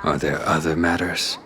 Are there other matters?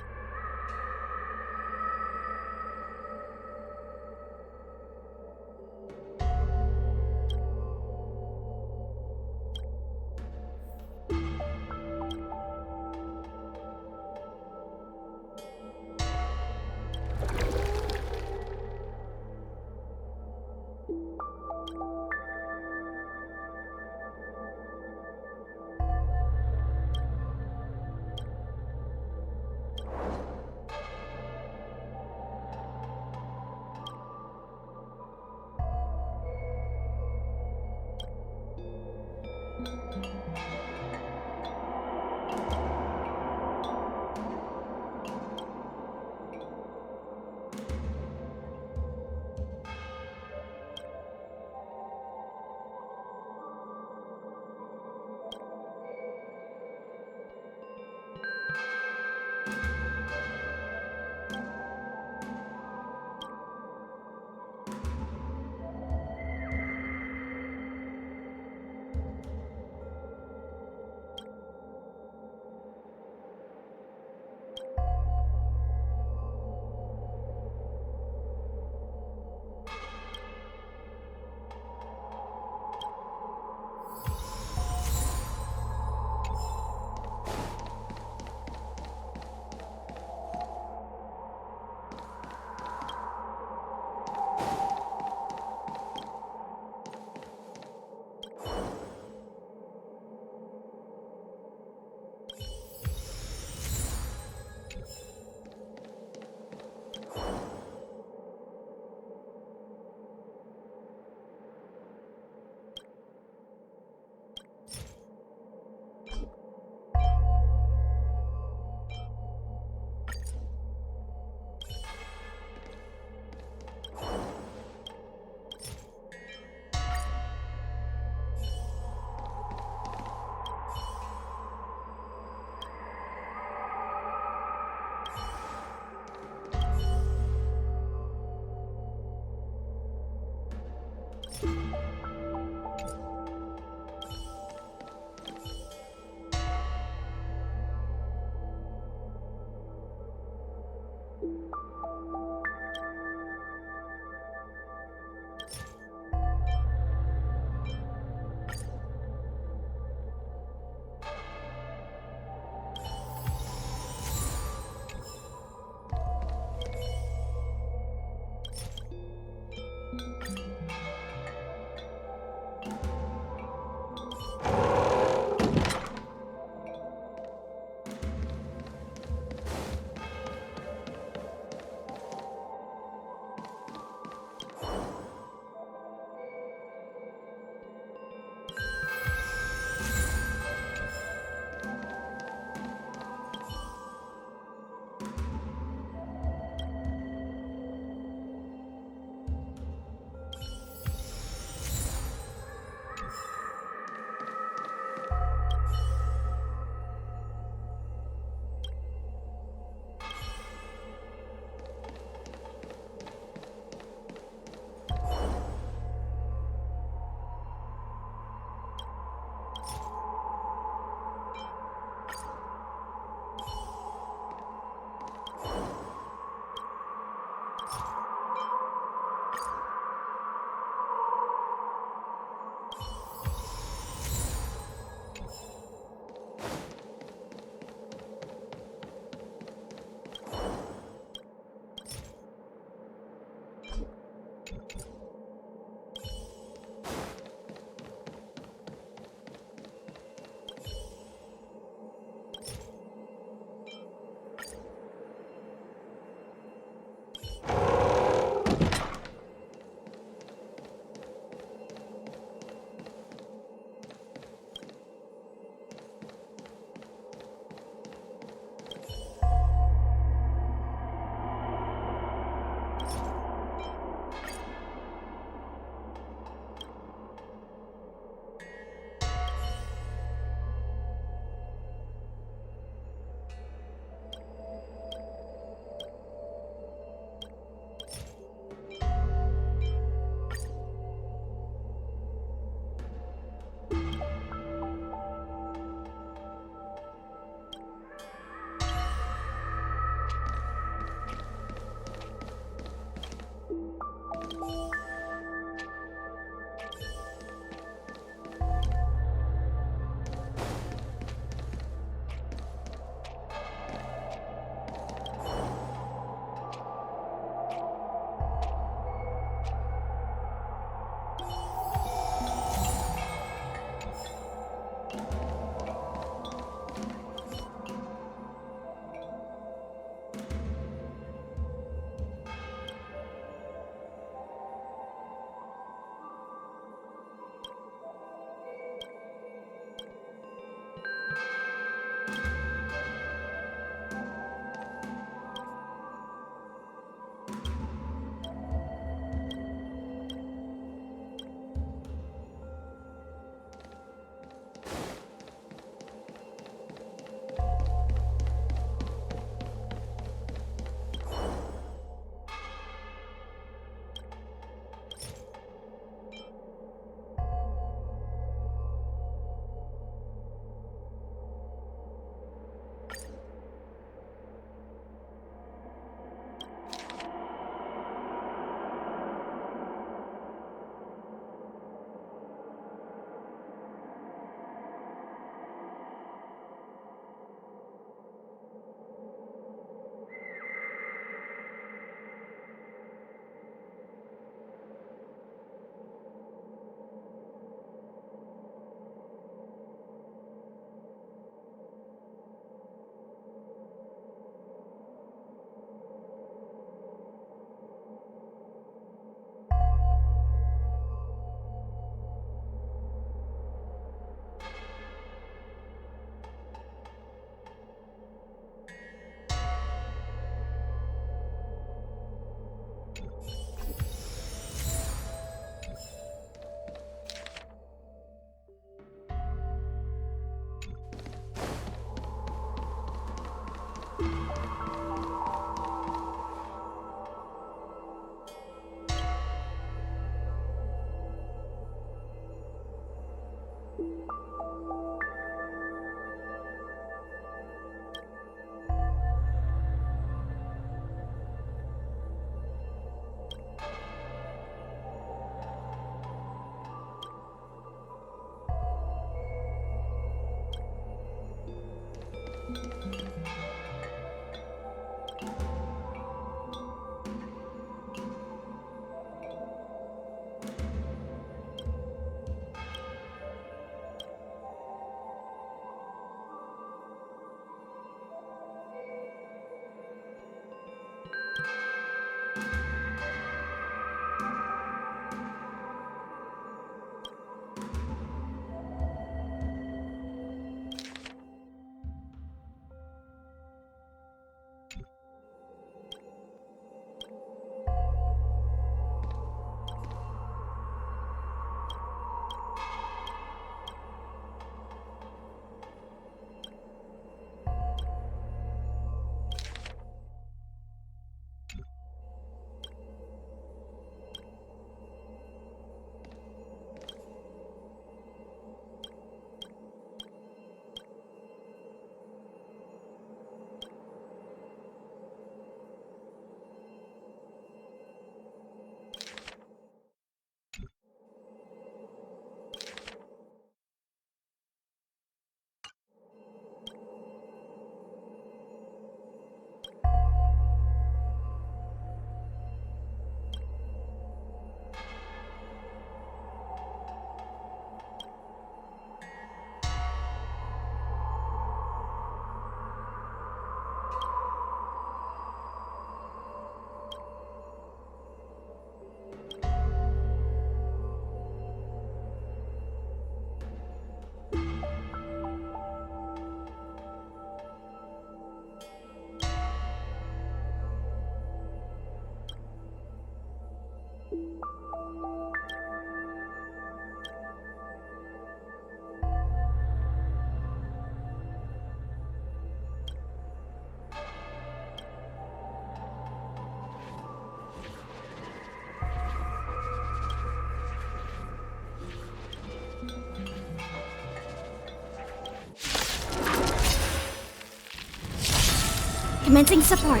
Commencing support.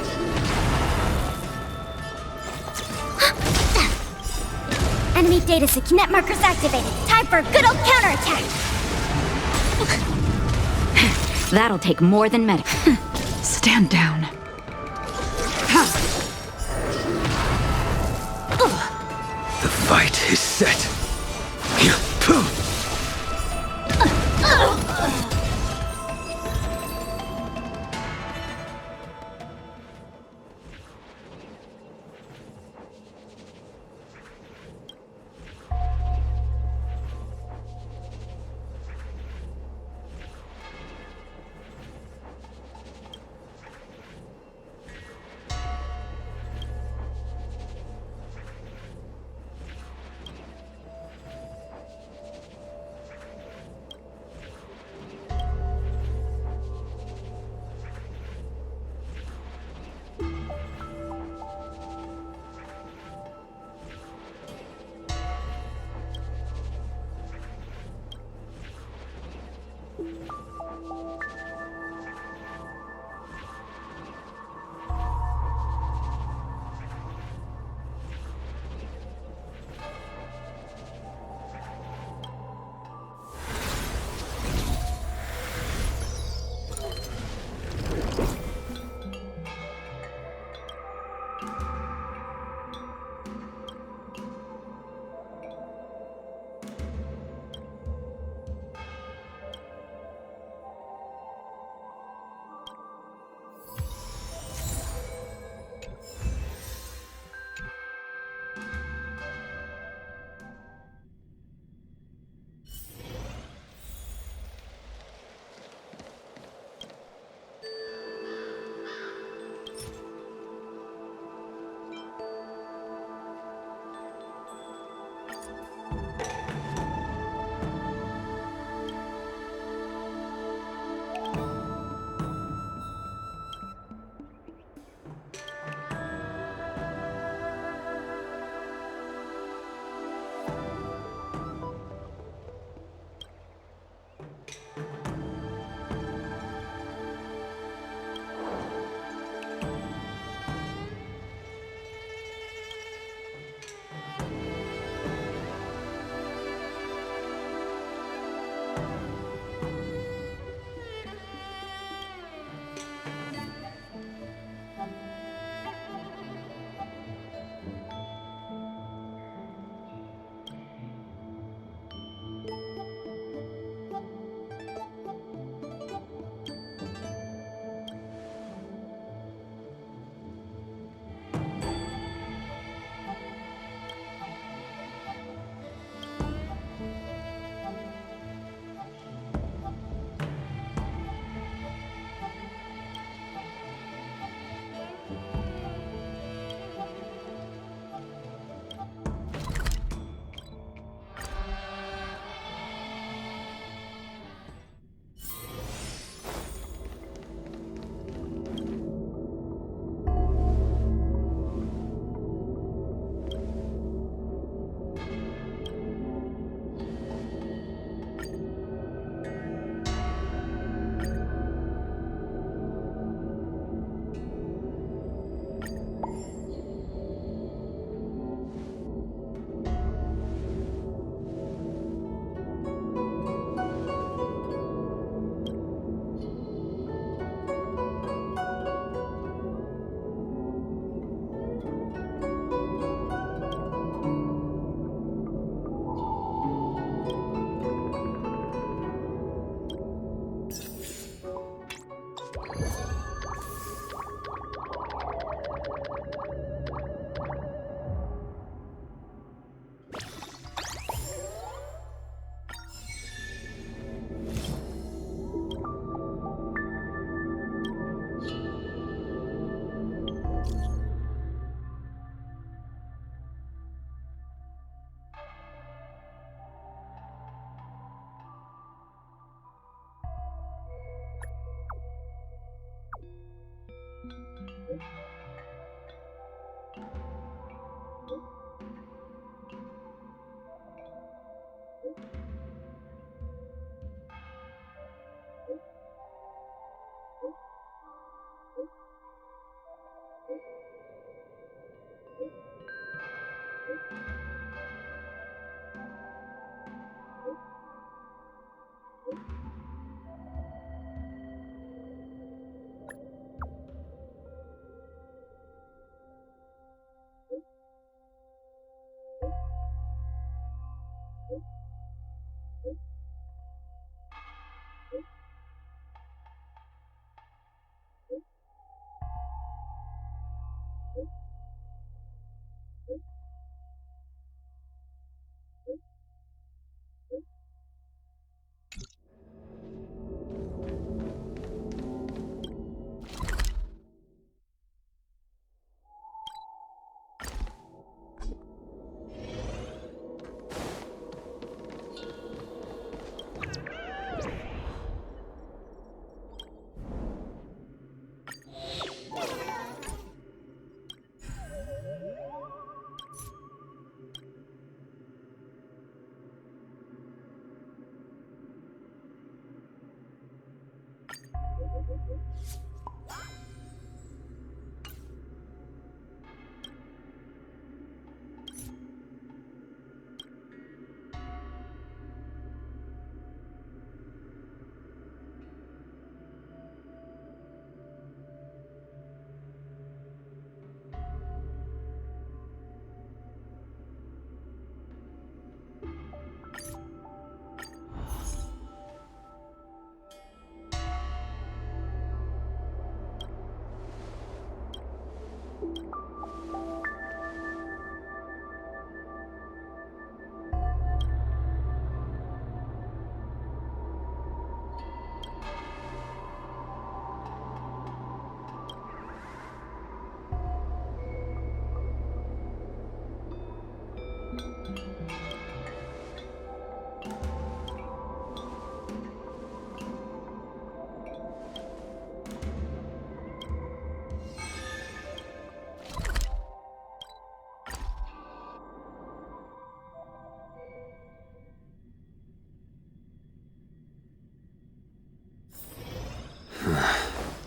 Enemy data net markers activated. Time for a good old counterattack. That'll take more than medic. Stand down. The fight is set.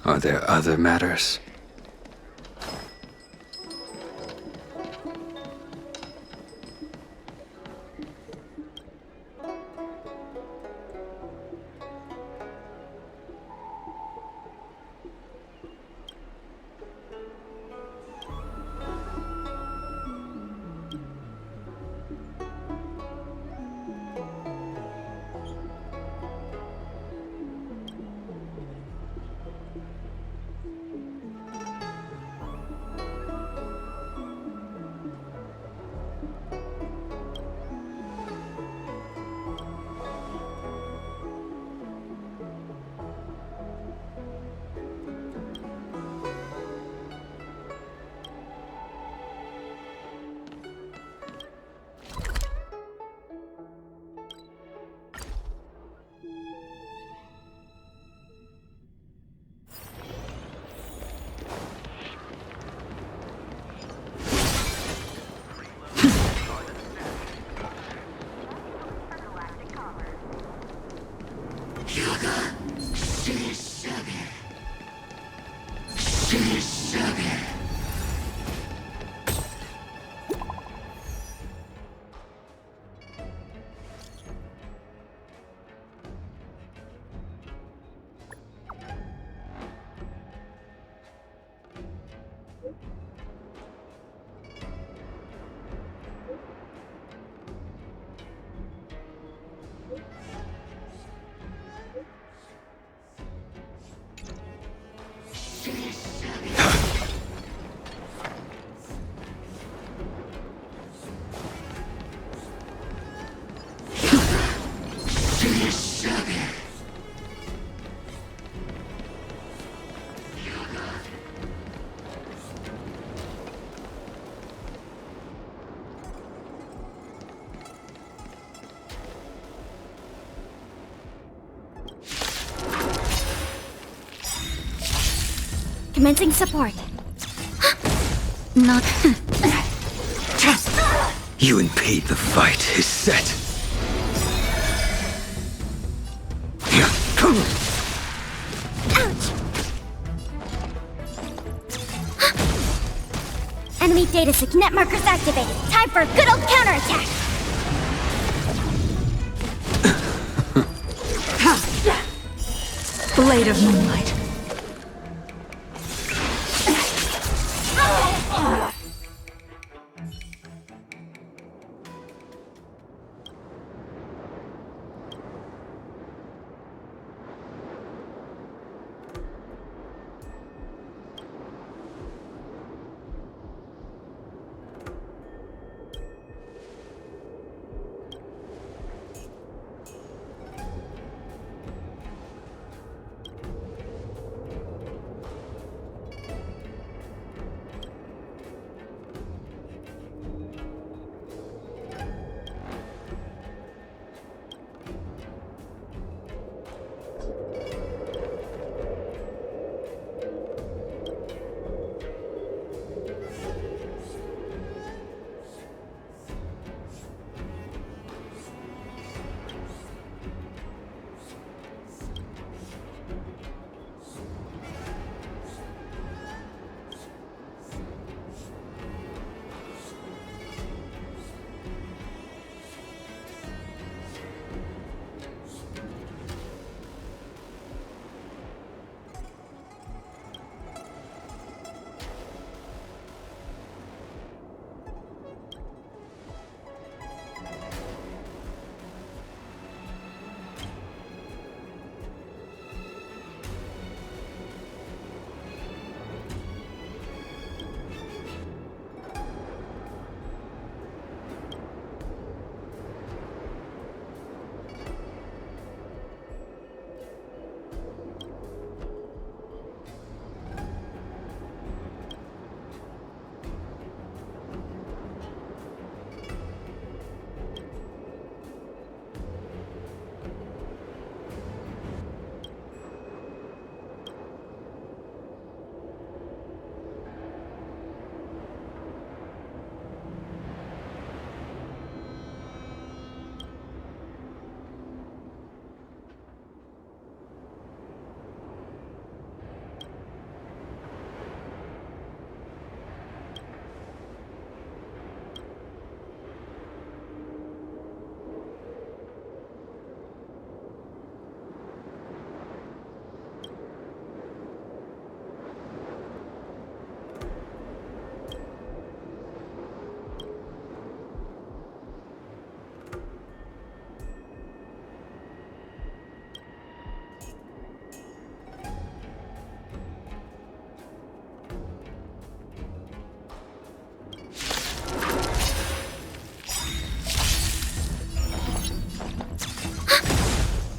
Are there other matters? Commencing support. Not... You impede the fight is set. Ouch! Enemy data net markers activated. Time for a good old counterattack. Blade of moonlight.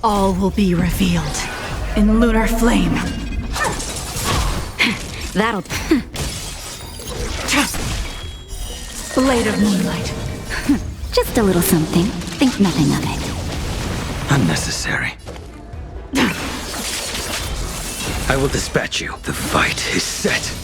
All will be revealed in lunar flame. That'll... Blade of moonlight. Just a little something. Think nothing of it. Unnecessary. I will dispatch you. The fight is set.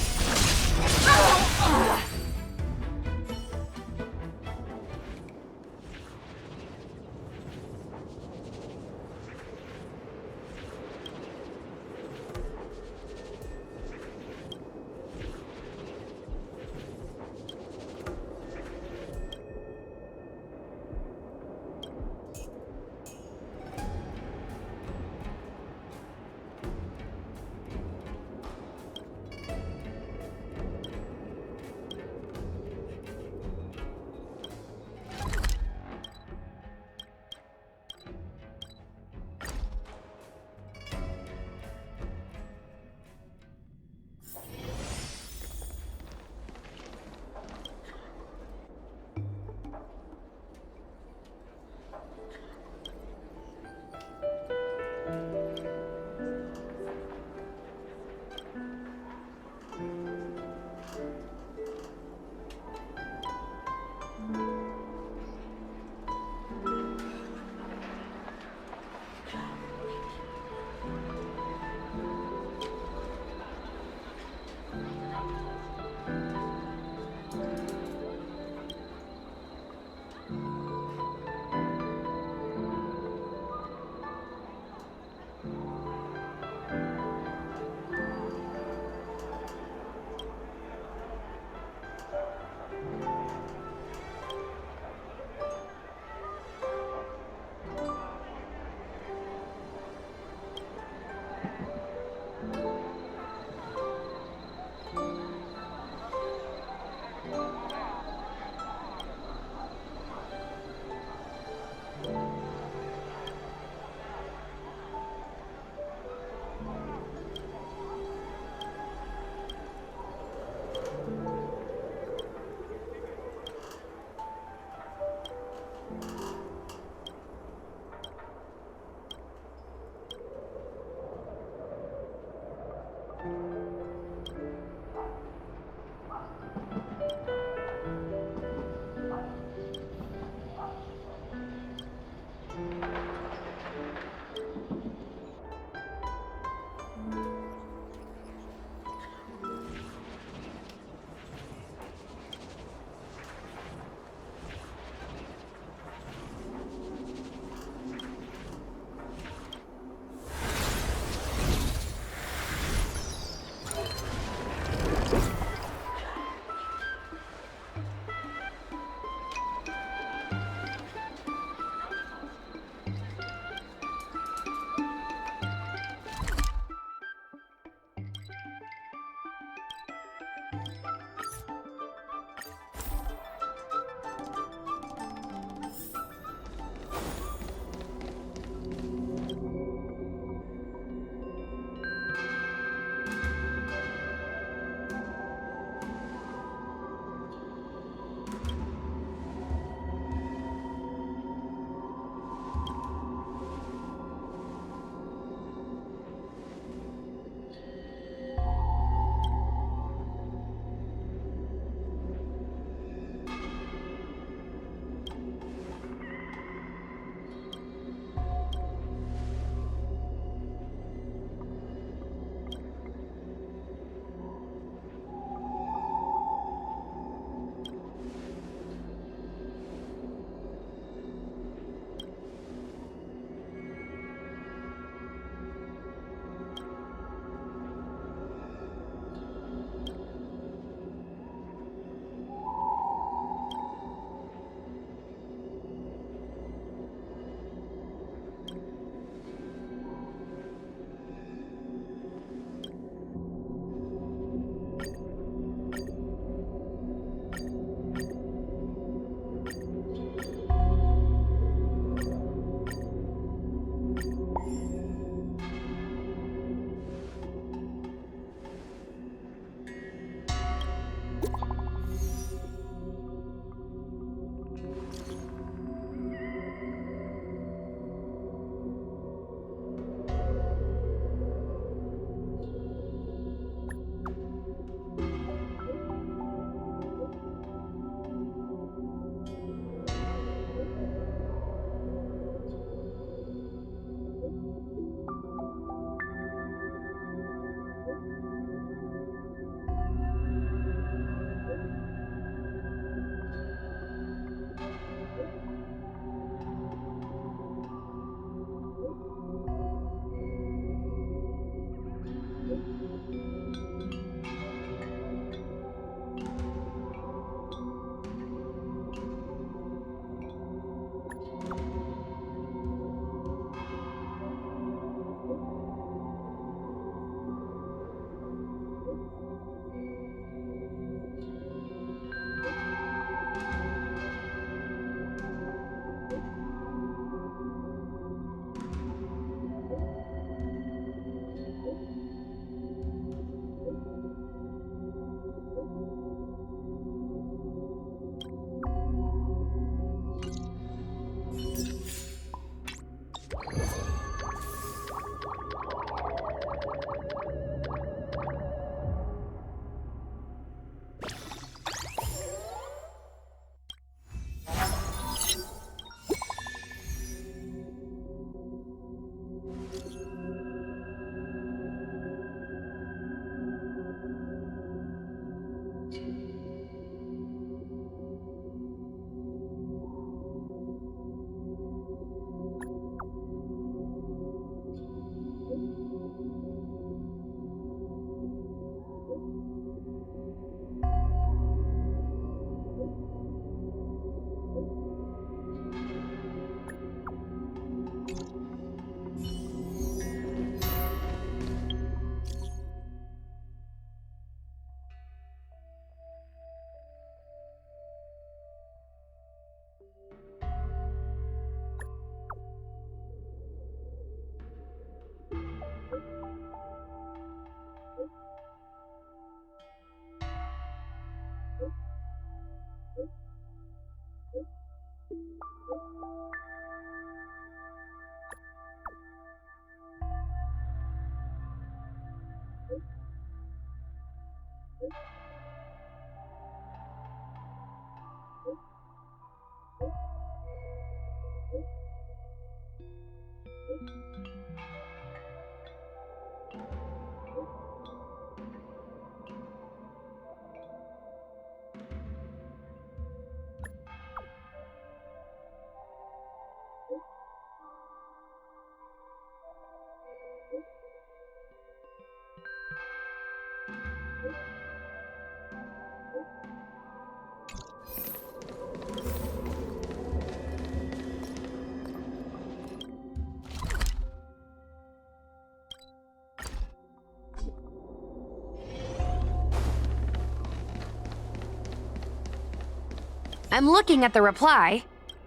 I'm looking at the reply.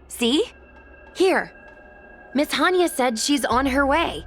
See? Here. Miss Hanya said she's on her way.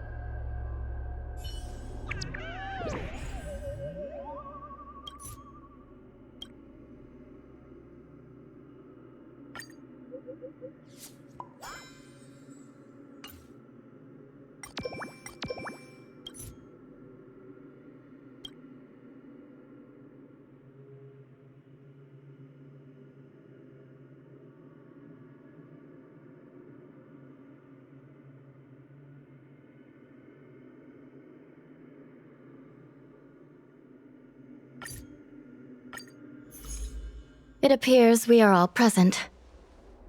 It appears we are all present.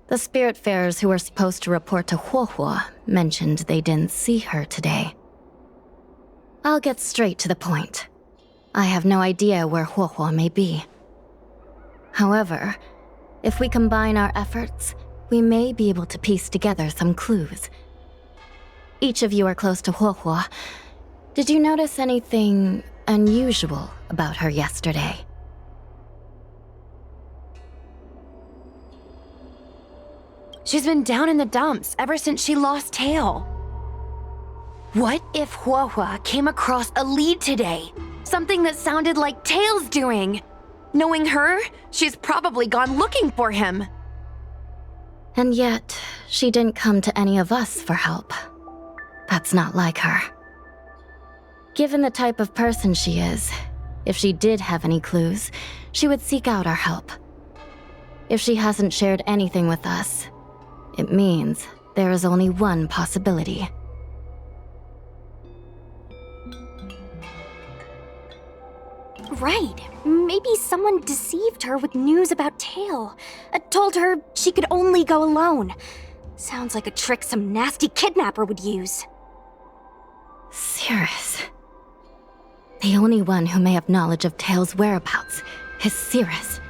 The spiritfarers who were supposed to report to HoYoverse mentioned they didn't see her today. I'll get straight to the point. I have no idea where HoYoverse may be. However, if we combine our efforts, we may be able to piece together some clues. Each of you are close to HoYoverse. Did you notice anything unusual about her yesterday? She's been down in the dumps ever since she lost Tail. What if HoYoverse came across a lead today? Something that sounded like Tail's doing. Knowing her, she's probably gone looking for him. And yet, she didn't come to any of us for help. That's not like her. Given the type of person she is, if she did have any clues, she would seek out our help. If she hasn't shared anything with us, it means there is only one possibility. Right. Maybe someone deceived her with news about Tail. Told her she could only go alone. Sounds like a trick some nasty kidnapper would use. Cirrus. The only one who may have knowledge of Tail's whereabouts is Cirrus,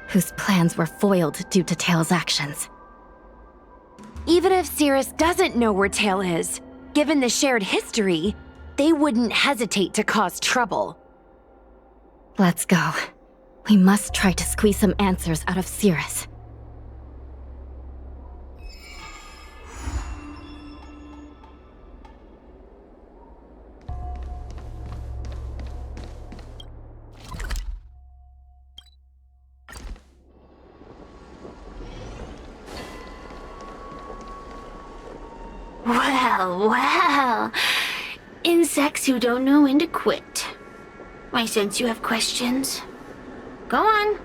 whose plans were foiled due to Tail's actions. Even if Cirrus doesn't know where Tail is, given the shared history, they wouldn't hesitate to cause trouble. Let's go. We must try to squeeze some answers out of Cirrus. Well. Insects who don't know when to quit. I sense you have questions. Go on.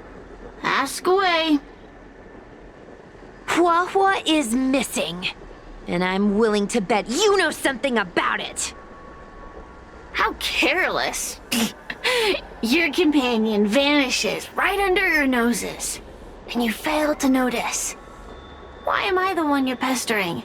Ask away. HoYoverse is missing. And I'm willing to bet you know something about it. How careless. Your companion vanishes right under your noses. And you fail to notice. Why am I the one you're pestering?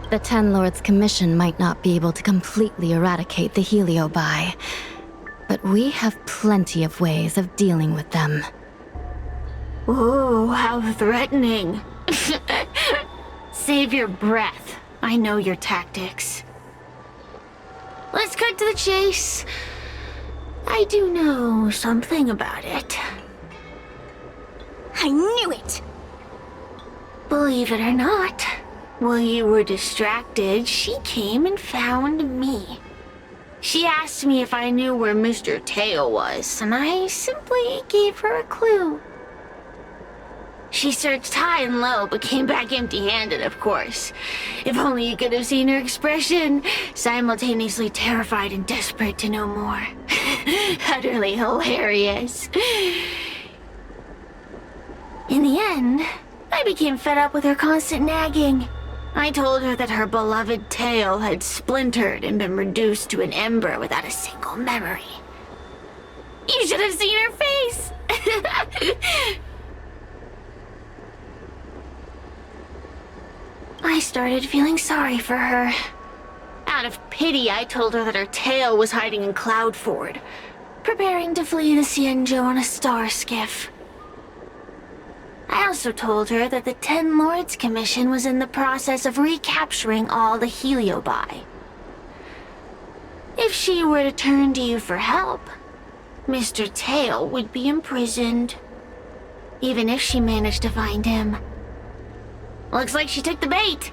The Ten Lords' commission might not be able to completely eradicate the hелиоби, but we have plenty of ways of dealing with them. Ooh, how threatening. Save your breath. I know your tactics. Let's cut to the chase. I do know something about it. I knew it! Believe it or not, while you were distracted, she came and found me. She asked me if I knew where Mr. Tail was, and I simply gave her a clue. She searched high and low, but came back empty-handed, of course. If only you could have seen her expression, simultaneously terrified and desperate to know more. Utterly hilarious. In the end, I became fed up with her constant nagging. I told her that her beloved Tail had splintered and been reduced to an ember without a single memory. You should have seen her face! I started feeling sorry for her. Out of pity, I told her that her tail was hiding in Cloudford, preparing to flee the Xianzhou on a star skiff. I also told her that the Ten Lords Commission was in the process of recapturing all the hелиоби. If she were to turn to you for help, Mr. Tail would be imprisoned. Even if she managed to find him. Looks like she took the bait.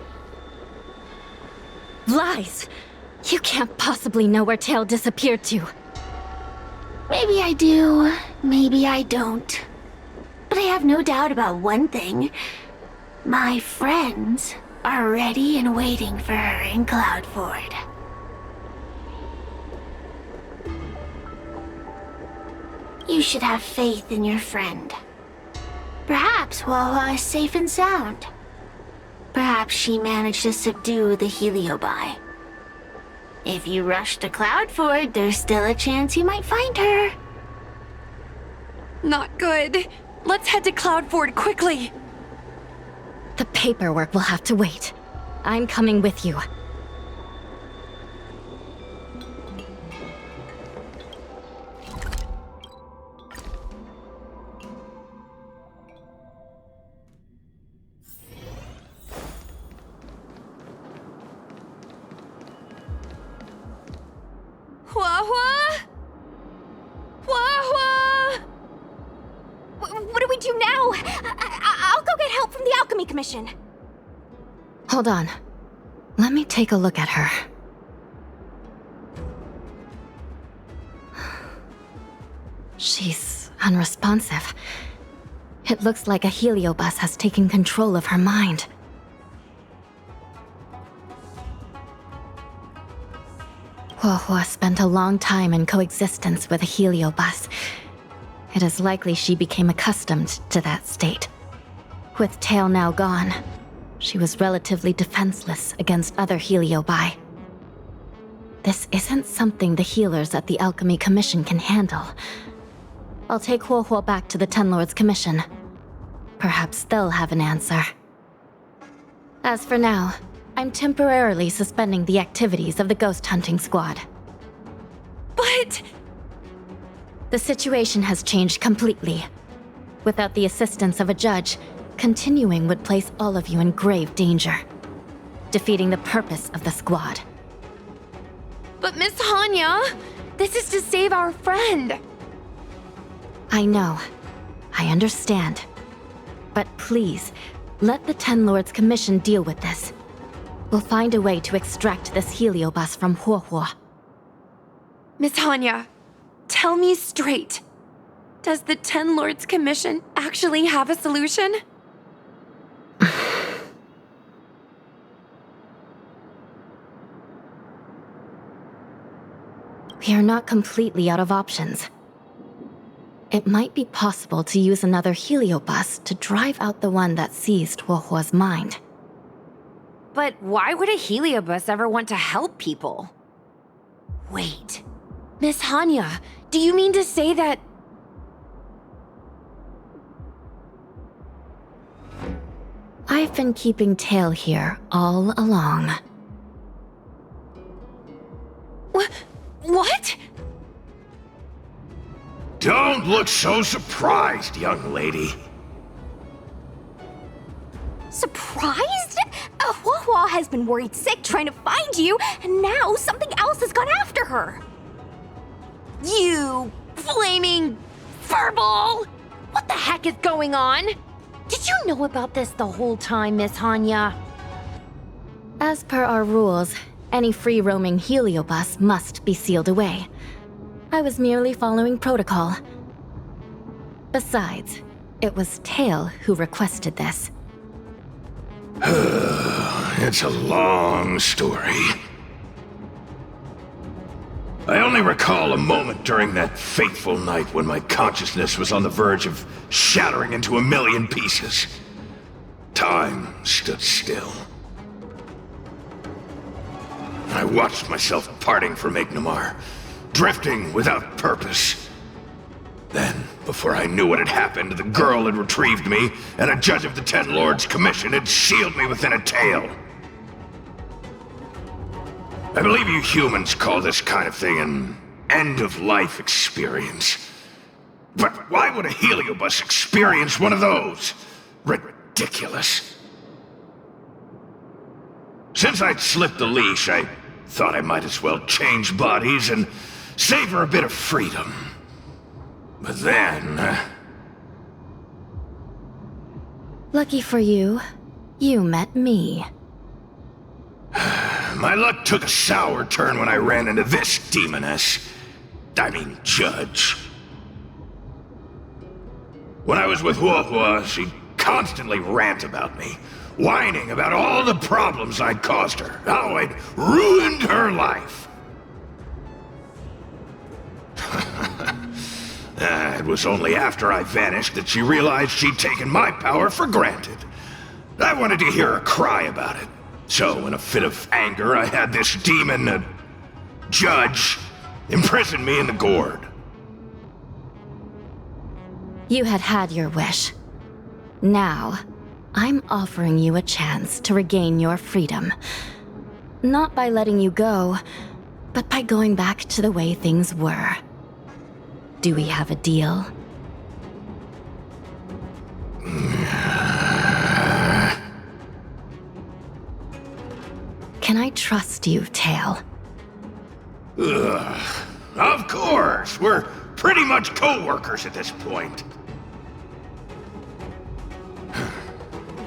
Lies! You can't possibly know where Tail disappeared to. Maybe I do, maybe I don't. But I have no doubt about one thing. My friends are ready and waiting for her in Cloudford. You should have faith in your friend. Perhaps Huohua is safe and sound. Perhaps she managed to subdue the hелиоби. If you rush to Cloudford, there's still a chance you might find her. Not good. Let's head to Cloudford quickly. The paperwork will have to wait. I'm coming with you. Huohua? Huohua! What do we do now? I'll go get help from the Alchemy Commission. Hold on. Let me take a look at her. She's unresponsive. It looks like a heliobus has taken control of her mind. Huohua spent a long time in coexistence with a heliobus. It is likely she became accustomed to that state. With Tail now gone, she was relatively defenseless against other hелиоби. This isn't something the healers at the Alchemy Commission can handle. I'll take Huohua back to the Ten Lords Commission. Perhaps they'll have an answer. As for now, I'm temporarily suspending the activities of the ghost hunting squad. But... The situation has changed completely. Without the assistance of a judge, continuing would place all of you in grave danger, defeating the purpose of the squad. But Miss Hanya, this is to save our friend. I know. I understand. But please, let the Ten Lords Commission deal with this. We'll find a way to extract this heliobus from Huohua. Miss Hanya, tell me straight. Does the Ten Lords Commission actually have a solution? We are not completely out of options. It might be possible to use another heliobus to drive out the one that seized Huohua's mind. But why would a heliobus ever want to help people? Wait, Miss Hanya, do you mean to say that... I've been keeping Tail here all along. What? Don't look so surprised, young lady. Surprised? Huohua has been worried sick trying to find you, and now something else has gone after her. You flaming furball! What the heck is going on? Did you know about this the whole time, Miss Hanya? As per our rules, any free-roaming heliobus must be sealed away. I was merely following protocol. Besides, it was Tail who requested this. It's a long story. I only recall a moment during that fateful night when my consciousness was on the verge of shattering into a million pieces. Time stood still. I watched myself parting from Ignamar, drifting without purpose. Then, Before I knew what had happened, the girl had retrieved me, and a judge of the Ten Lords' Commission had sealed me within a tail. I believe you humans call this kind of thing an end-of-life experience. But why would a heliobus experience one of those? Ridiculous. Since I'd slipped the leash, I thought I might as well change bodies and savor a bit of freedom. But then... Lucky for you, you met me. My luck took a sour turn when I ran into this demoness. I mean, judge. When I was with Huohua, she'd constantly rant about me, whining about all the problems I'd caused her, how I'd ruined her life. It was only after I vanished that she realized she'd taken my power for granted. I wanted to hear her cry about it. So, in a fit of anger, I had this demon, judge, imprison me in the gourd. You had your wish. Now, I'm offering you a chance to regain your freedom. Not by letting you go, but by going back to the way things were. Do we have a deal? Can I trust you, Tail? Ugh. Of course! We're pretty much co-workers at this point.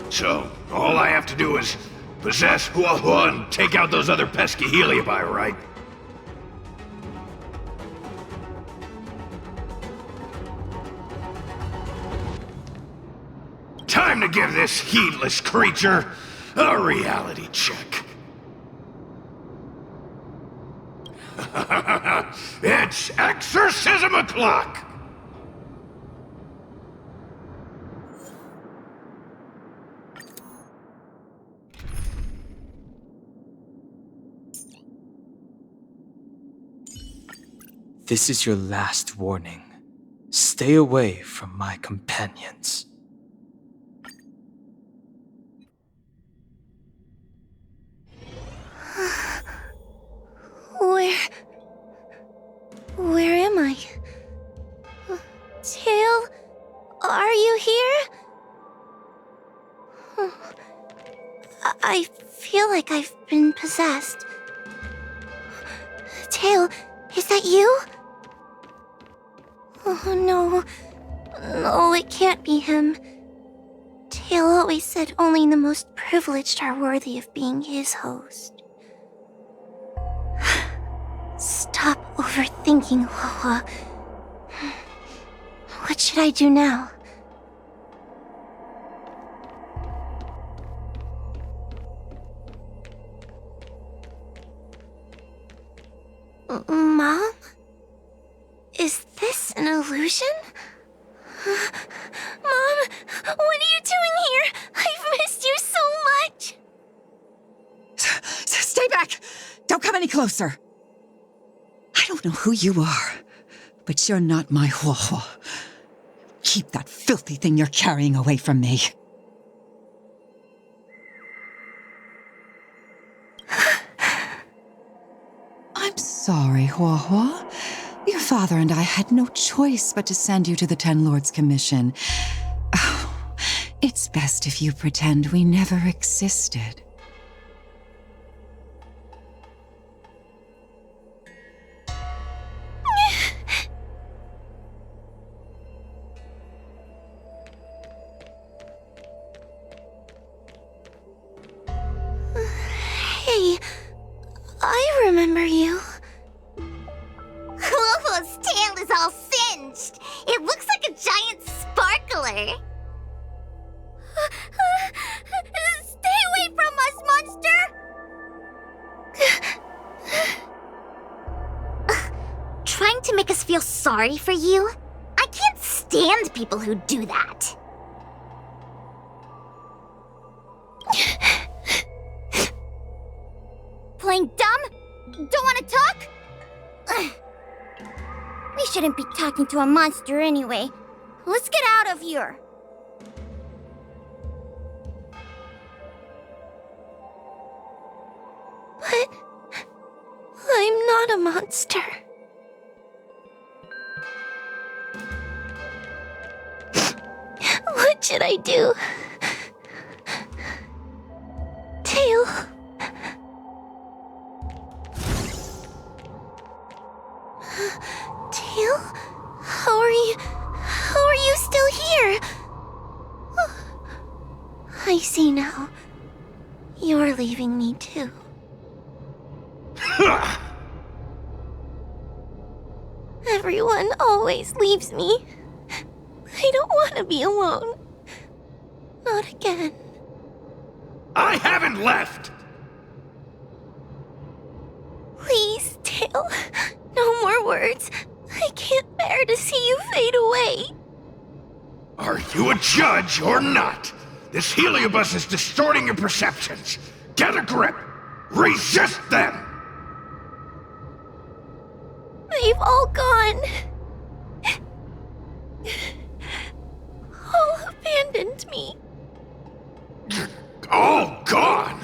So, all I have to do is possess Huohua and take out those other pesky heliobi, right? Time to give this heedless creature a reality check. It's exorcism o'clock! This is your last warning. Stay away from my companions. Where am I? Tail, are you here? I feel like I've been possessed. Tail, is that you? Oh no. No, it can't be him. Tail always said only the most privileged are worthy of being his host. Stop overthinking, Huohua. What should I do now? Mom? Is this an illusion? Mom, what are you doing here? I've missed you so much! Stay back! Don't come any closer! I don't know who you are, but you're not my Huohua. Keep that filthy thing you're carrying away from me. I'm sorry, Huohua. Your father and I had no choice but to send you to the Ten Lords' Commission. Oh, it's best if you pretend we never existed. Hey, I remember you. Huohua's tail is all singed. It looks like a giant sparkler. Stay away from us, monster! Trying to make us feel sorry for you? I can't stand people who do that. Playing dumb? Don't want to talk? We shouldn't be talking to a monster anyway. Let's get out of here. But I'm not a monster. What should I do? Tail. Tail? How are you still here? I see now. You're leaving me too. Everyone always leaves me. I don't want to be alone. Not again. I haven't left! Please, Tail. No more words. I can't bear to see you fade away. Are you a judge or not? This heliobus is distorting your perceptions. Get a grip. Resist them! They've all gone. All abandoned me. All gone?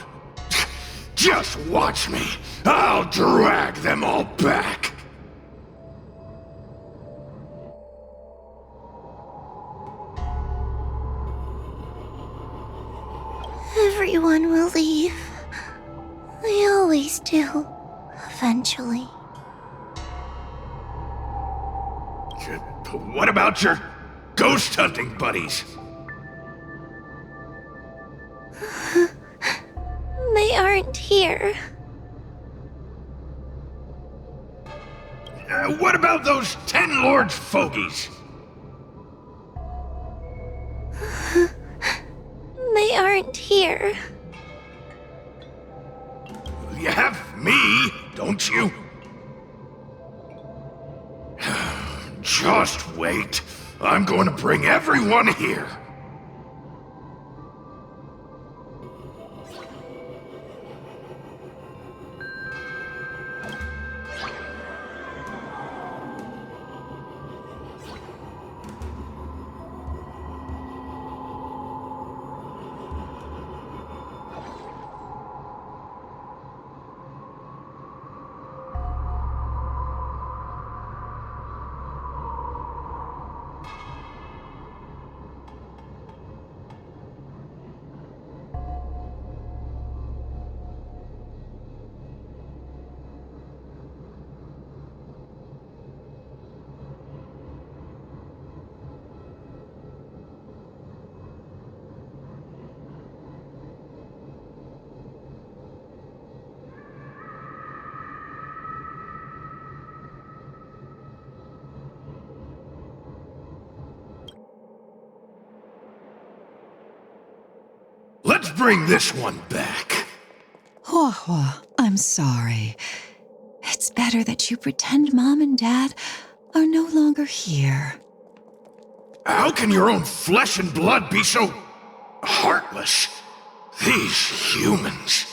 Just watch me. I'll drag them all back. Everyone will leave. They always do. Eventually. What about your ghost hunting buddies? They aren't here. What about those 10 Lords fogies? They aren't here. You have me, don't you? Just wait. I'm going to bring everyone here. Let's bring this one back. Huohuo, I'm sorry. It's better that you pretend Mom and Dad are no longer here. How can your own flesh and blood be so heartless? These humans.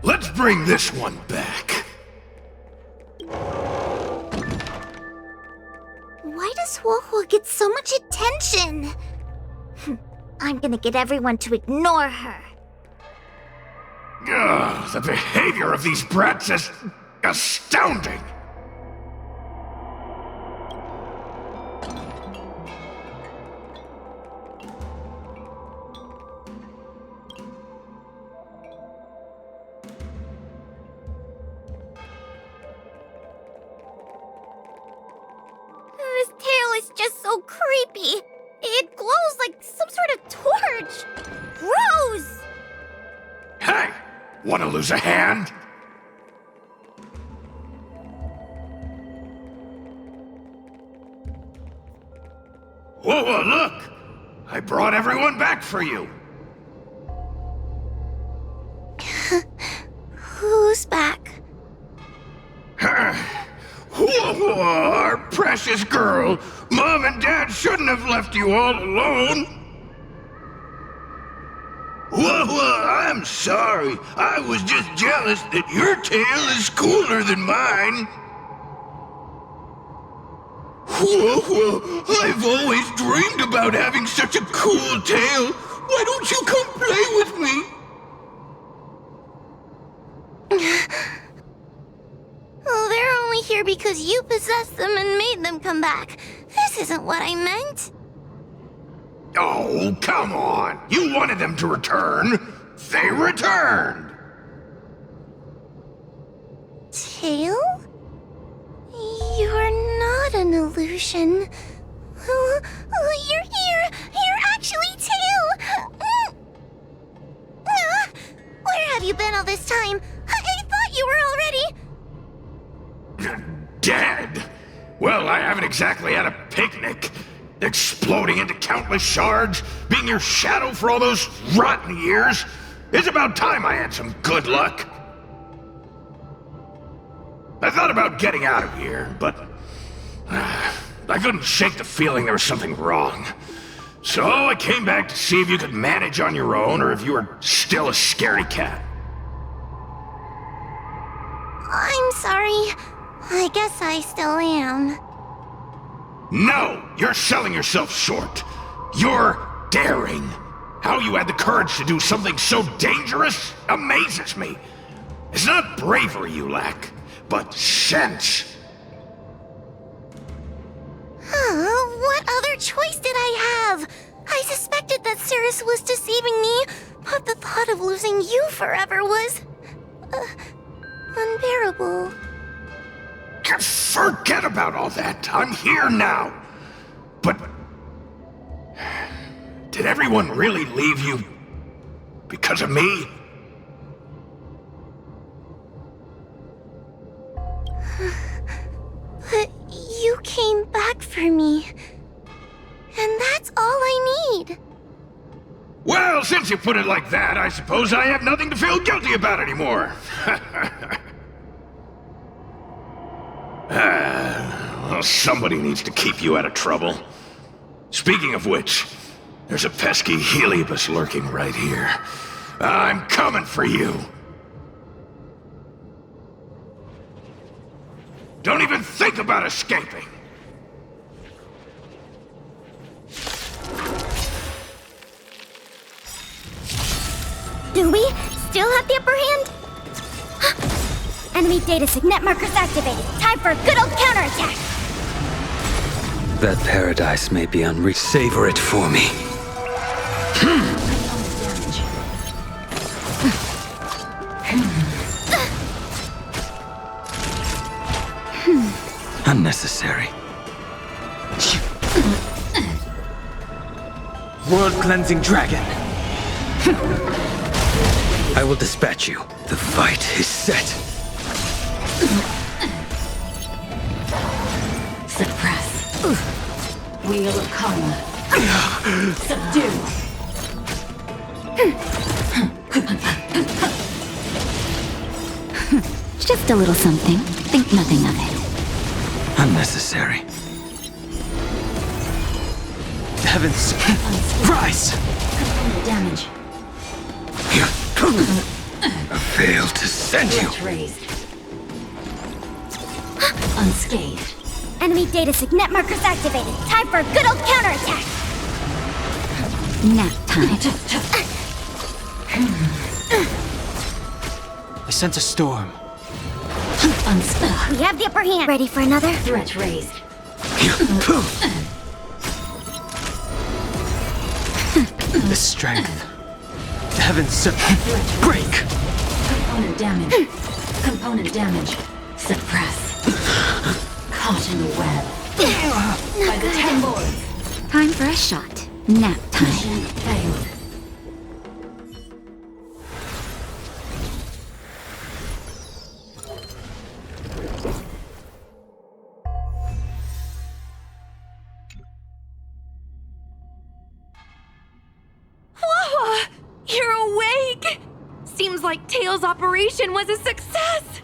Let's bring this one back. Why does Huohuo get so much attention? I'm gonna get everyone to ignore her. Ugh, the behavior of these brats is astounding. This tail is just so creepy. It glows like some sort of torch. Gross! Hey! want to lose a hand? Whoa, look! I brought everyone back for you. Who's back? Our precious girl. Mom and Dad shouldn't have left you all alone. I'm sorry. I was just jealous that your tail is cooler than mine. I've always dreamed about having such a cool tail. Why don't you come play with me? Oh, they're only here because you possessed them and made them come back. This isn't what I meant. Oh, come on. You wanted them to return. They returned. Tail? You're not an illusion. You're here. You're actually Tail. Where have you been all this time? I thought you were already... Dead? Well, I haven't exactly had a picnic. Exploding into countless shards, being your shadow for all those rotten years. It's about time I had some good luck. I thought about getting out of here, but I couldn't shake the feeling there was something wrong. So I came back to see if you could manage on your own or if you were still a scaredy cat. I'm sorry. I guess I still am. No! You're selling yourself short. You're daring. How you had the courage to do something so dangerous amazes me. It's not bravery you lack, but sense. What other choice did I have? I suspected that Cirrus was deceiving me, but the thought of losing you forever was... unbearable. Forget about all that. I'm here now. But... did everyone really leave you because of me? But you came back for me. And that's all I need. Well, since you put it like that, I suppose I have nothing to feel guilty about anymore. Well, somebody needs to keep you out of trouble. Speaking of which, there's a pesky heliobus lurking right here. I'm coming for you. Don't even think about escaping. Do we still have the upper hand? Enemy data signet markers activated. Time for a good old counterattack. That paradise may be unreached. Savor it for me. Unnecessary. World-cleansing dragon. I will dispatch you. The fight is set. Suppress. Wheel of karma. Subdue. Just a little something. Think nothing of it. Unnecessary. Heavens, rise! Damage. I failed to send you. Raised. Unscathed. Enemy data signet markers activated. Time for a good old counterattack. Nap time. I sense a storm. Unstuck. We have the upper hand. Ready for another? Threat raised. The strength. Heavens, break! Component damage. Component damage. Suppress. Caught in the web. By the 10 lords. Time for a shot. Nap time. Mission failed. You're awake! Seems like Tail's operation was a success!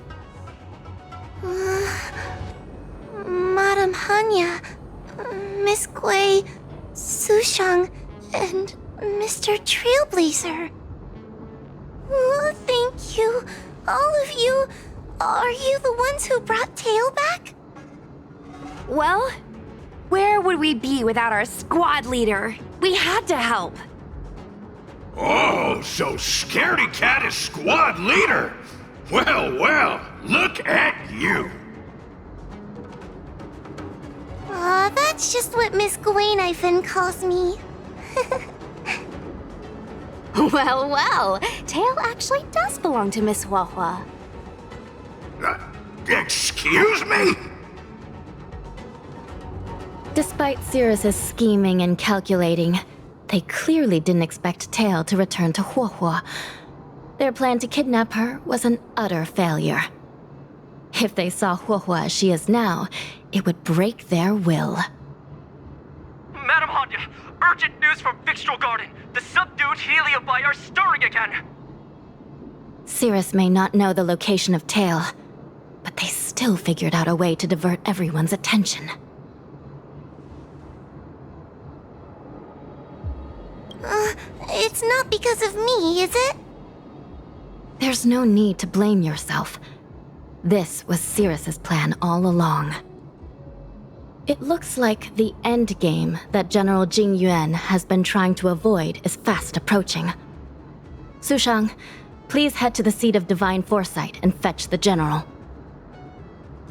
Madame Hanya, Miss Gui, Sushang, and Mr. Trailblazer. Oh, thank you. All of you. Are you the ones who brought Tail back? Well, where would we be without our squad leader? We had to help. Oh, so Scaredy Cat is squad leader? Well, well, look at you. That's just what Miss Gwainifin calls me. Well, well, Tail actually does belong to Miss Huahua. Excuse me? Despite Cirrus's scheming and calculating, they clearly didn't expect Tail to return to Huahua. Their plan to kidnap her was an utter failure. If they saw Huahua as she is now, it would break their will. Madam Hanya, urgent news from Victual Garden. The subdued heliobite are stirring again. Cirrus may not know the location of Tail, but they still figured out a way to divert everyone's attention. It's not because of me, is it? There's no need to blame yourself. This was Cirrus's plan all along. It looks like the end game that General Jing Yuan has been trying to avoid is fast approaching. Sushang, please head to the seat of Divine Foresight and fetch the General.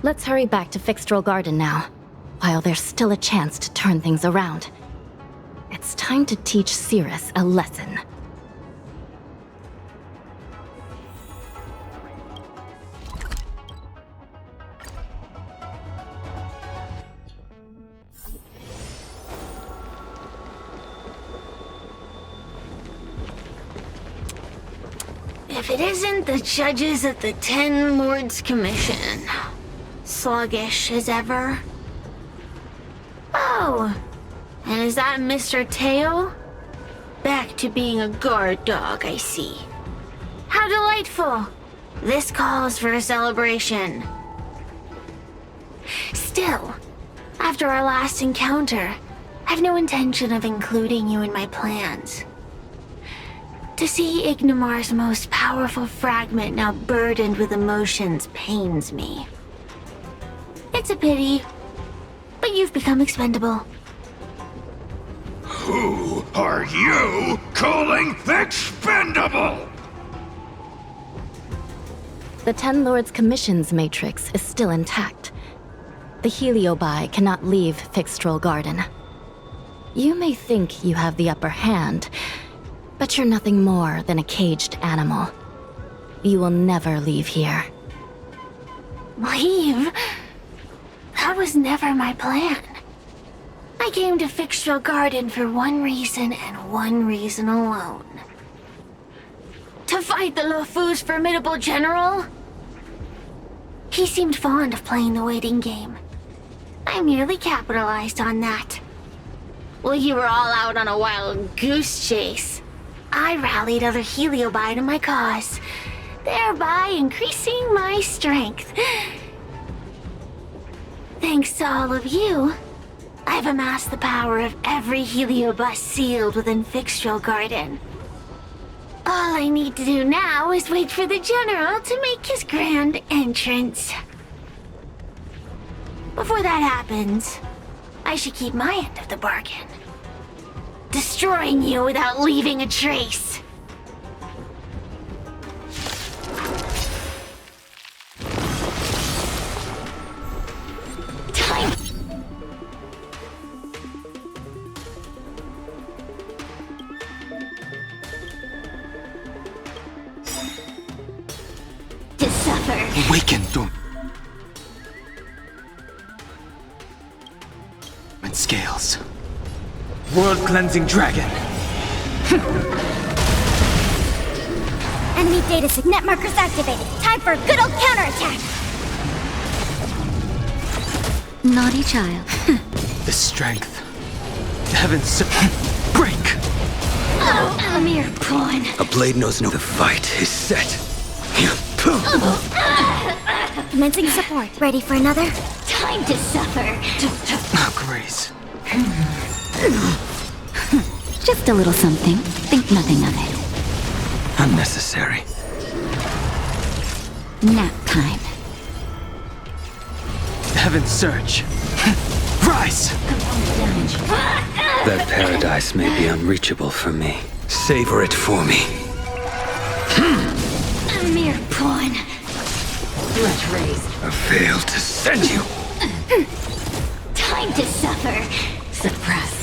Let's hurry back to Fixtral Garden now, while there's still a chance to turn things around. It's time to teach Cirrus a lesson. If it isn't the judges at the Ten Lords Commission, sluggish as ever. Oh, and is that Mr. Tail? Back to being a guard dog, I see. How delightful! This calls for a celebration. Still, after our last encounter, I've no intention of including you in my plans. To see Ignimar's most powerful fragment now burdened with emotions pains me. It's a pity, but you've become expendable. Who are you calling expendable? The Ten Lords Commission's matrix is still intact. The heliobite cannot leave Fixtral Garden. You may think you have the upper hand, but you're nothing more than a caged animal. You will never leave here. Leave? That was never my plan. I came to Fixtral Garden for one reason and one reason alone. To fight the Luofu's formidable general? He seemed fond of playing the waiting game. I merely capitalized on that. While you were all out on a wild goose chase, I rallied other heliobite to my cause, thereby increasing my strength. Thanks to all of you, I've amassed the power of every heliobus sealed within Fixtral Garden. All I need to do now is wait for the General to make his grand entrance. Before that happens, I should keep my end of the bargain. Destroying you without leaving a trace. Time to suffer. Awaken, Doom. And scales. World-cleansing dragon. Enemy data signet markers activated. Time for a good old counterattack. Naughty child. The strength. The heavens break. A mere pawn. A blade knows no. The fight is set. Commencing support. Ready for another? Time to suffer. Grace. Just a little something. Think nothing of it. Unnecessary. Nap time. Heaven's surge. Rise! Component damage. That paradise may be unreachable for me. Savor it for me. A mere pawn. Threat raised. I failed to send you. Time to suffer. Suppress.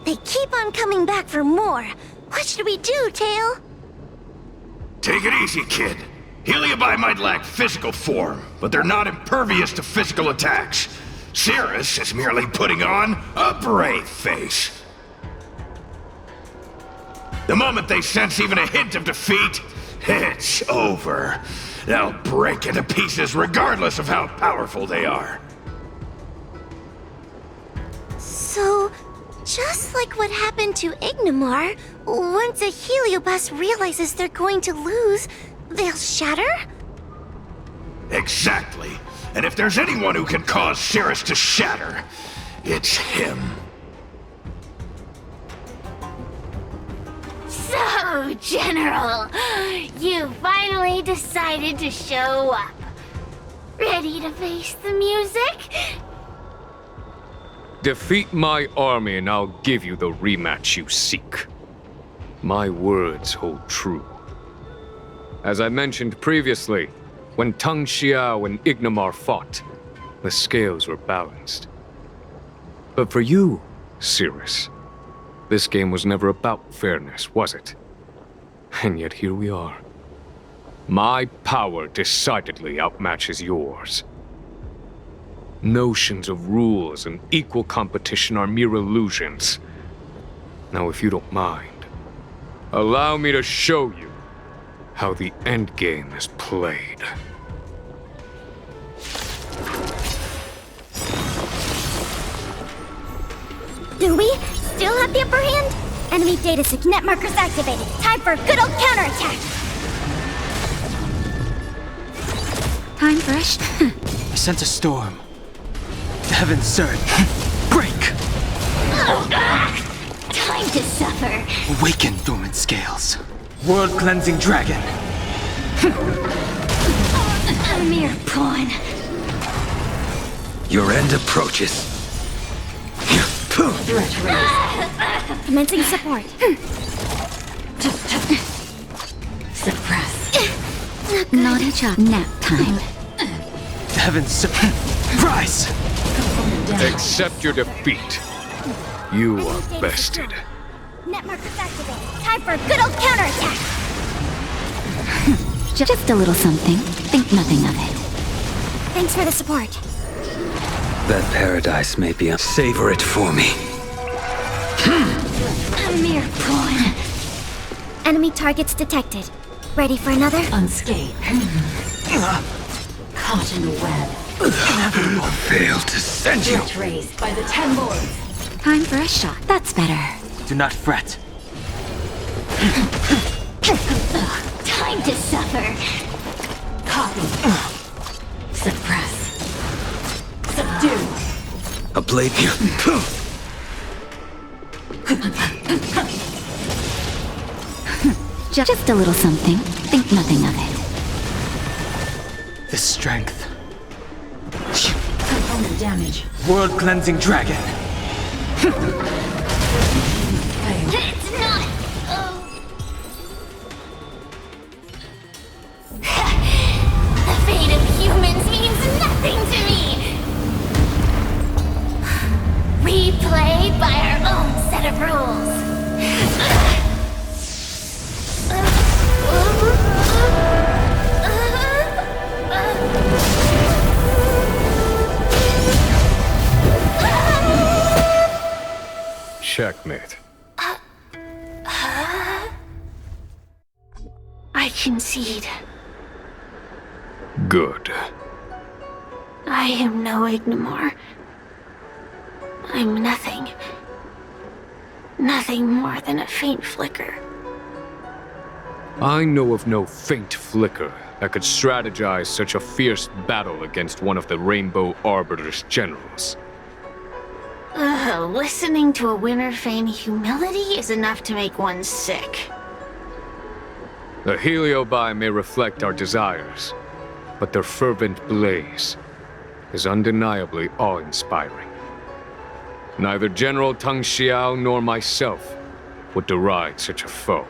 They keep on coming back for more. What should we do, Tail? Take it easy, kid. Heliabi might lack physical form, but they're not impervious to physical attacks. Cirrus is merely putting on a brave face. The moment they sense even a hint of defeat, it's over. They'll break into pieces regardless of how powerful they are. So, just like what happened to Ignimar, once a Heliobus realizes they're going to lose, they'll shatter? Exactly. And if there's anyone who can cause Cirrus to shatter, it's him. So, General, you finally decided to show up. Ready to face the music? Defeat my army and I'll give you the rematch you seek. My words hold true. As I mentioned previously, when Tang Xiao and Ignimar fought, the scales were balanced. But for you, Cirrus, this game was never about fairness, was it? And yet here we are. My power decidedly outmatches yours. Notions of rules and equal competition are mere illusions. Now, if you don't mind, allow me to show you how the endgame is played. Do we still have the upper hand? Enemy data net markers activated. Time for a good old counterattack. Time for a I sense a storm. Heaven's surge. Break! Time to suffer. Awaken, dormant scales. World-cleansing dragon. A mere pawn. Your end approaches. Threat raised. Commencing support. Suppress. Naughty job. Nap time. Heaven's surge. Rise! Component damage. Accept your defeat. You are bested. Net markers activated. Time for a good old counterattack. Just a little something. Think nothing of it. Thanks for the support. That paradise may be. Savor it for me. A mere pawn. Enemy targets detected. Ready for another? Unscathed. Caught in the web. I failed to send you. Threat raised by the 10 lords. Time for a shot. That's better. Do not fret. Time to suffer. Copy. Suppress. Subdue. A blade. Just a little something. Think nothing of it. The strength. Component damage. World-cleansing dragon. It's not. The fate of humans means nothing to me. We play by our own set of rules. Checkmate. I concede. Good. I am no Ignimar. I'm nothing. Nothing more than a faint flicker. I know of no faint flicker that could strategize such a fierce battle against one of the Rainbow Arbiter's generals. Listening to a winner feign humility is enough to make one sick. The heliobie may reflect our desires, but their fervent blaze is undeniably awe-inspiring. Neither General Tang Xiao nor myself would deride such a foe.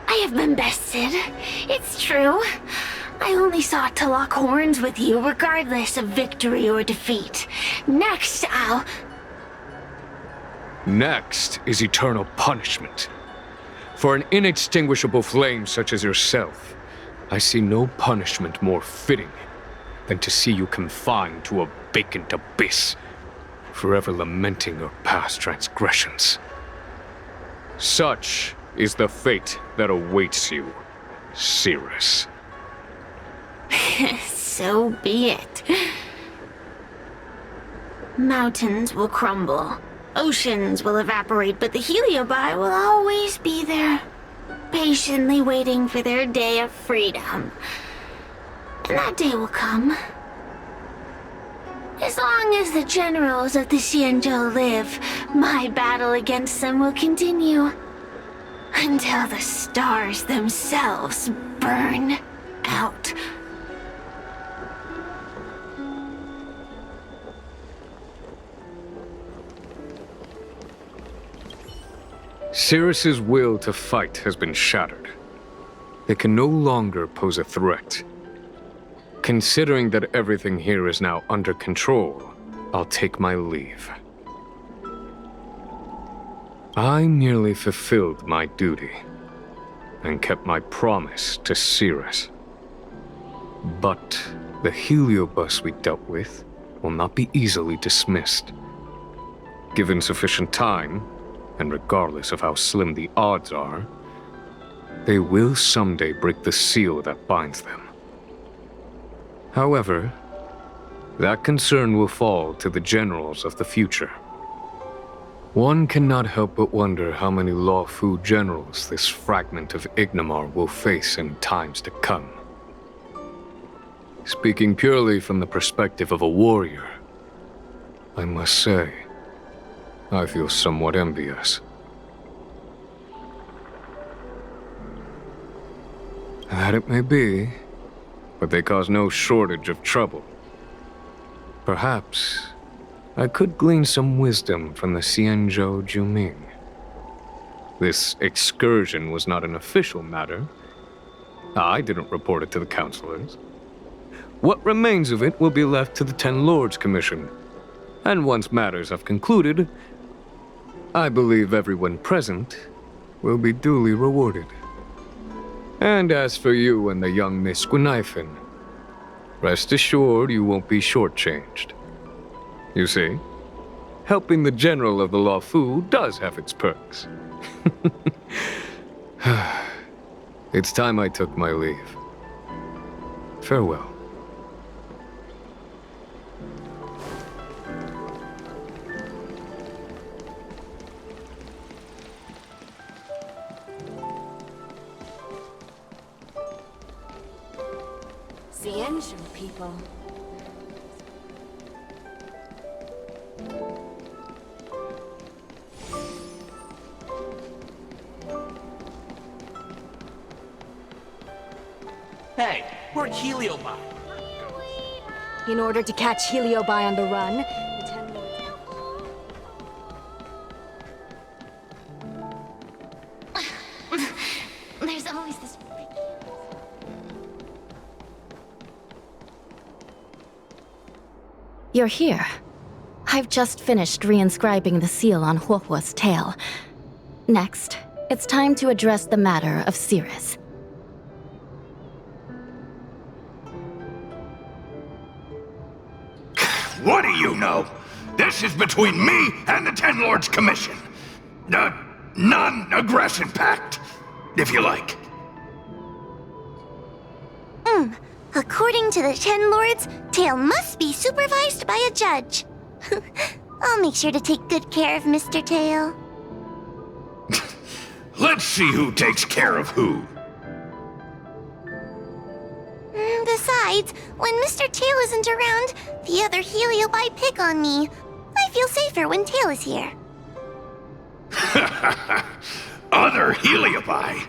I have been bested. It's true. I only sought to lock horns with you regardless of victory or defeat. Next, Next is eternal punishment. For an inextinguishable flame such as yourself, I see no punishment more fitting than to see you confined to a vacant abyss, forever lamenting your past transgressions. Such is the fate that awaits you, Cirrus. So be it. Mountains will crumble, oceans will evaporate, but the heliobie will always be there, patiently waiting for their day of freedom. And that day will come. As long as the generals of the Xianzhou live, my battle against them will continue. Until the stars themselves burn out. Cirrus's will to fight has been shattered. They can no longer pose a threat. Considering that everything here is now under control, I'll take my leave. I merely fulfilled my duty and kept my promise to Cirrus. But the heliobus we dealt with will not be easily dismissed. Given sufficient time, and regardless of how slim the odds are, they will someday break the seal that binds them. However, that concern will fall to the generals of the future. One cannot help but wonder how many Luofu generals this fragment of Ignimar will face in times to come. Speaking purely from the perspective of a warrior, I must say, I feel somewhat envious. That it may be, but they cause no shortage of trouble. Perhaps I could glean some wisdom from the Xianzhou Juming. This excursion was not an official matter. I didn't report it to the councilors. What remains of it will be left to the Ten Lords Commission. And once matters have concluded, I believe everyone present will be duly rewarded. And as for you and the young Miss Guinaifen, rest assured you won't be shortchanged. You see, helping the general of the Luofu does have its perks. It's time I took my leave. Farewell. Xianzhou people. Hey, we're heliobie. In order to catch heliobie on the run, the Ten Lords... There's always this... You're here. I've just finished reinscribing the seal on Huohuo's tail. Next, it's time to address the matter of Cirrus. What do you know? This is between me and the Ten Lords Commission. A non-aggression pact, if you like. According to the Ten Lords, Tail must be supervised by a judge. I'll make sure to take good care of Mr. Tail. Let's see who takes care of who. Besides, when Mr. Tail isn't around, the other heliobite pick on me. I feel safer when Tail is here. Other heliobite?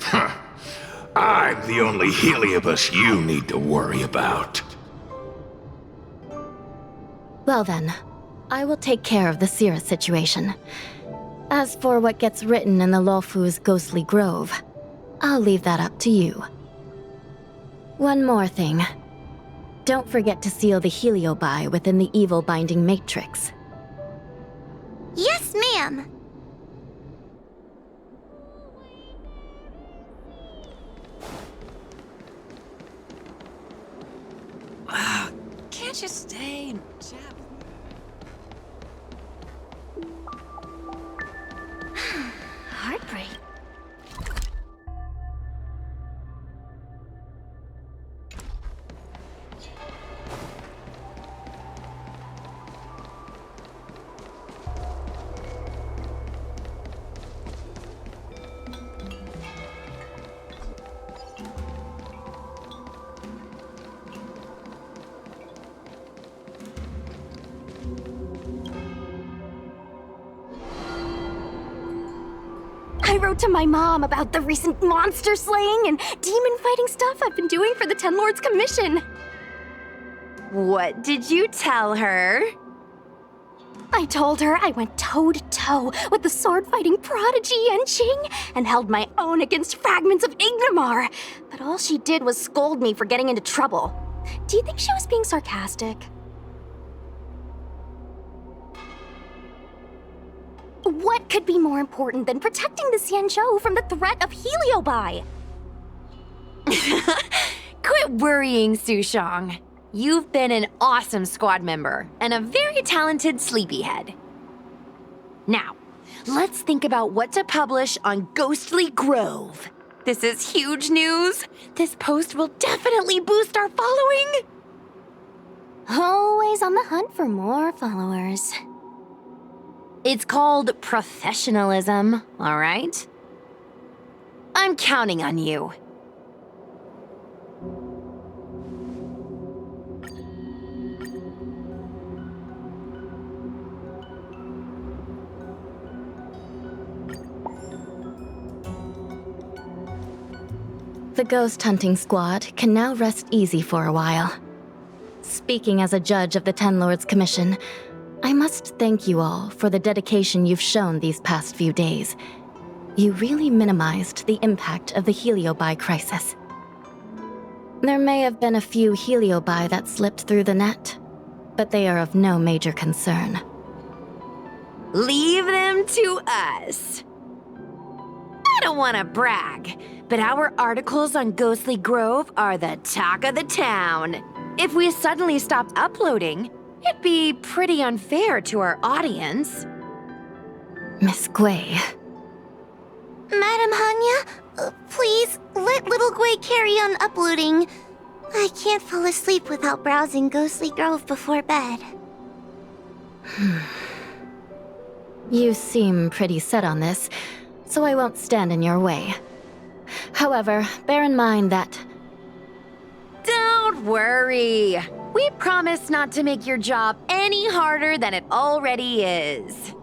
Huh. I'm the only heliobus you need to worry about. Well then, I will take care of the Sira situation. As for what gets written in the Lofu's ghostly grove, I'll leave that up to you. One more thing. Don't forget to seal the heliobi within the evil binding matrix. Yes, ma'am. Can't you stay and chat? Heartbreak. I wrote to my mom about the recent monster slaying and demon fighting stuff I've been doing for the Ten Lords Commission. What did you tell her? I told her I went toe-to-toe with the sword-fighting prodigy Yenqing and held my own against fragments of Ignamar, but all she did was scold me for getting into trouble. Do you think she was being sarcastic? What could be more important than protecting the Xianzhou from the threat of Heliobi? Quit worrying, Sushang. You've been an awesome squad member and a very talented sleepyhead. Now, let's think about what to publish on Ghostly Grove. This is huge news. This post will definitely boost our following. Always on the hunt for more followers. It's called professionalism, all right? I'm counting on you. The ghost hunting squad can now rest easy for a while. Speaking as a judge of the Ten Lords Commission, I must thank you all for the dedication you've shown these past few days. You really minimized the impact of the Heliobi crisis. There may have been a few Heliobi that slipped through the net, but they are of no major concern. Leave them to us. I don't want to brag, but our articles on Ghostly Grove are the talk of the town. If we suddenly stopped uploading, it'd be pretty unfair to our audience. Miss Gui. Madam Hanya, please let little Gui carry on uploading. I can't fall asleep without browsing Ghostly Grove before bed. You seem pretty set on this, so I won't stand in your way. However, bear in mind that... Don't worry. We promise not to make your job any harder than it already is.